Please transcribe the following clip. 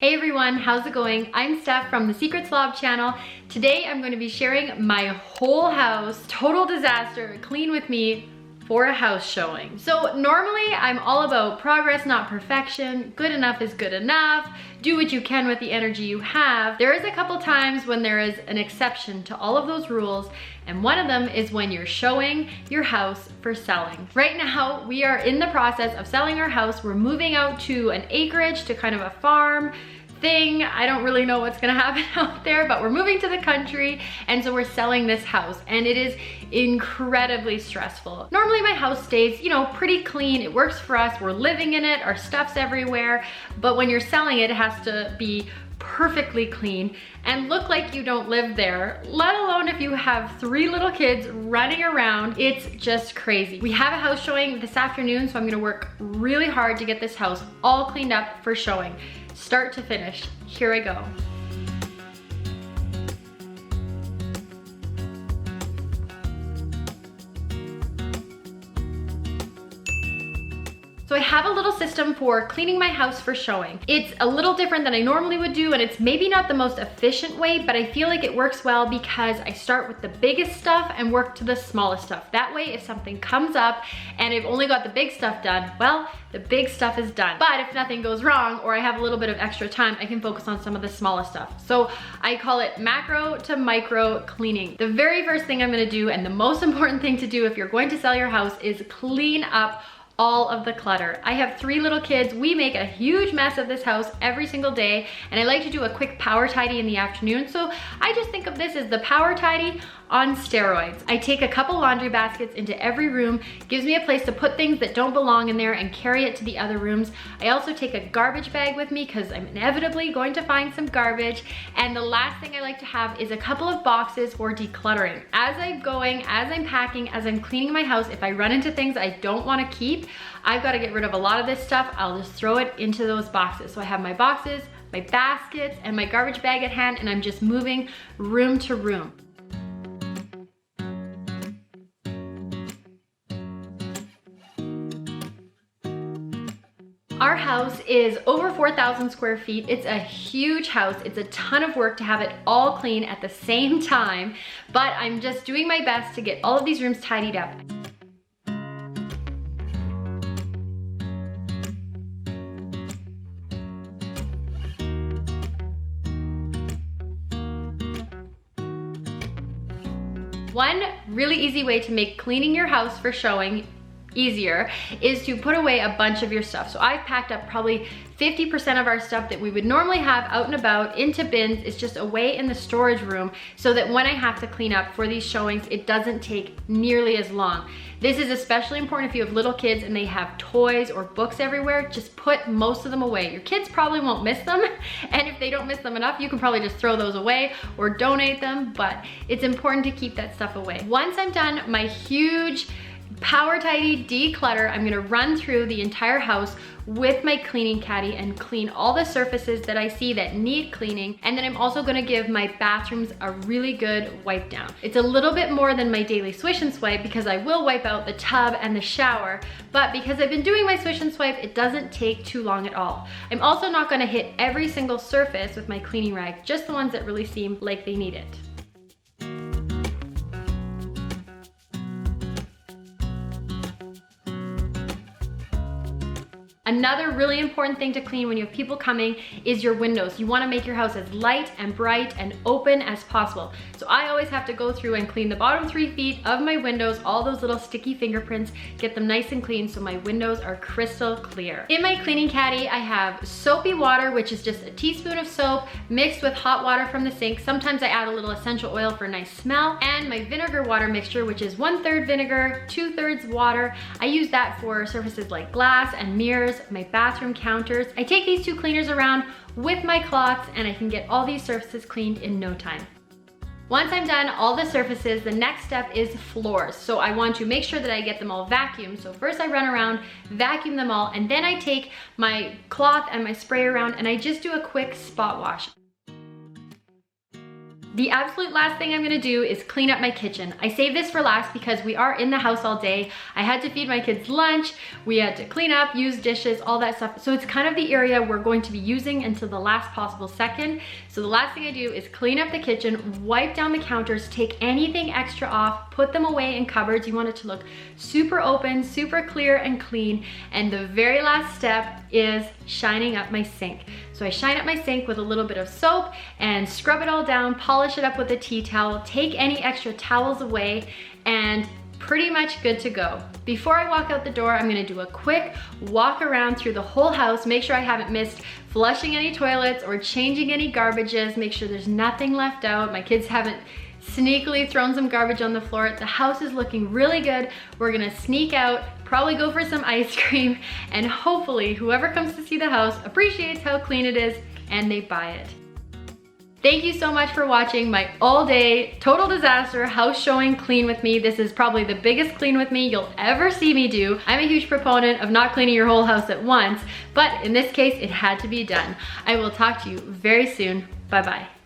Hey everyone, how's it going? I'm Steph from the Secret Slob channel. Today I'm going to be sharing my whole house, total disaster, clean with me for a house showing. So normally I'm all about progress, not perfection. Good enough is good enough. Do what you can with the energy you have. There is a couple times when there is an exception to all of those rules, and one of them is when you're showing your house for selling. Right now, we are in the process of selling our house. We're moving out to an acreage, to kind of a farm thing. I don't really know what's gonna happen out there, but we're moving to the country, and so we're selling this house, and it is incredibly stressful. Normally my house stays, pretty clean. It works for us. We're living in it. Our stuff's everywhere. But when you're selling it, it has to be perfectly clean and look like you don't live there, let alone if you have 3 little kids running around. It's just crazy. We have a house showing this afternoon, so I'm gonna work really hard to get this house all cleaned up for showing. Start to finish. Here I go. So I have a little system for cleaning my house for showing. It's a little different than I normally would do, and it's maybe not the most efficient way, but I feel like it works well because I start with the biggest stuff and work to the smallest stuff. That way, if something comes up and I've only got the big stuff done, well, the big stuff is done. But if nothing goes wrong or I have a little bit of extra time, I can focus on some of the smallest stuff. So I call it macro to micro cleaning. The very first thing I'm gonna do, and the most important thing to do if you're going to sell your house, is clean up all of the clutter. I have 3 little kids. We make a huge mess of this house every single day, and I like to do a quick power tidy in the afternoon. So I just think of this as the power tidy on steroids. I take a couple laundry baskets into every room, gives me a place to put things that don't belong in there and carry it to the other rooms. I also take a garbage bag with me because I'm inevitably going to find some garbage. And the last thing I like to have is a couple of boxes for decluttering. As I'm going, as I'm packing, as I'm cleaning my house, if I run into things I don't want to keep, I've got to get rid of a lot of this stuff. I'll just throw it into those boxes. So I have my boxes, my baskets, and my garbage bag at hand, and I'm just moving room to room. Our house is over 4,000 square feet. It's a huge house. It's a ton of work to have it all clean at the same time, but I'm just doing my best to get all of these rooms tidied up. One really easy way to make cleaning your house for showing easier is to put away a bunch of your stuff. So I've packed up probably 50% of our stuff that we would normally have out and about into bins. It's just away in the storage room so that when I have to clean up for these showings, it doesn't take nearly as long. This is especially important if you have little kids and they have toys or books everywhere. Just put most of them away. Your kids probably won't miss them, and if they don't miss them enough, you can probably just throw those away or donate them, but it's important to keep that stuff away. Once I'm done my huge power tidy declutter, I'm gonna run through the entire house with my cleaning caddy and clean all the surfaces that I see that need cleaning. And then I'm also gonna give my bathrooms a really good wipe down. It's a little bit more than my daily swish and swipe because I will wipe out the tub and the shower, but because I've been doing my swish and swipe, it doesn't take too long at all. I'm also not gonna hit every single surface with my cleaning rag, just the ones that really seem like they need it. Another really important thing to clean when you have people coming is your windows. You want to make your house as light and bright and open as possible. So I always have to go through and clean the bottom 3 feet of my windows, all those little sticky fingerprints, get them nice and clean so my windows are crystal clear. In my cleaning caddy, I have soapy water, which is just a teaspoon of soap mixed with hot water from the sink. Sometimes I add a little essential oil for a nice smell, and my vinegar water mixture, which is 1/3 vinegar, 2/3 water. I use that for surfaces like glass and mirrors, my bathroom counters. I take these 2 cleaners around with my cloths, and I can get all these surfaces cleaned in no time. Once I'm done all the surfaces, the next step is floors. So I want to make sure that I get them all vacuumed. So first I run around, vacuum them all, and then I take my cloth and my spray around and I just do a quick spot wash. The absolute last thing I'm gonna do is clean up my kitchen. I saved this for last because we are in the house all day. I had to feed my kids lunch, we had to clean up, use dishes, all that stuff. So it's kind of the area we're going to be using until the last possible second. So the last thing I do is clean up the kitchen, wipe down the counters, take anything extra off, put them away in cupboards. You want it to look super open, super clear and clean. And the very last step is shining up my sink. So I shine up my sink with a little bit of soap and scrub it all down, polish it up with a tea towel, take any extra towels away, and pretty much good to go. Before I walk out the door, I'm gonna do a quick walk around through the whole house, make sure I haven't missed flushing any toilets or changing any garbages, make sure there's nothing left out. My kids haven't sneakily thrown some garbage on the floor. The house is looking really good. We're gonna sneak out, probably go for some ice cream, and hopefully whoever comes to see the house appreciates how clean it is and they buy it. Thank you so much for watching my all-day total disaster house showing clean with me. This is probably the biggest clean with me you'll ever see me do. I'm a huge proponent of not cleaning your whole house at once, but in this case, it had to be done. I will talk to you very soon. Bye-bye.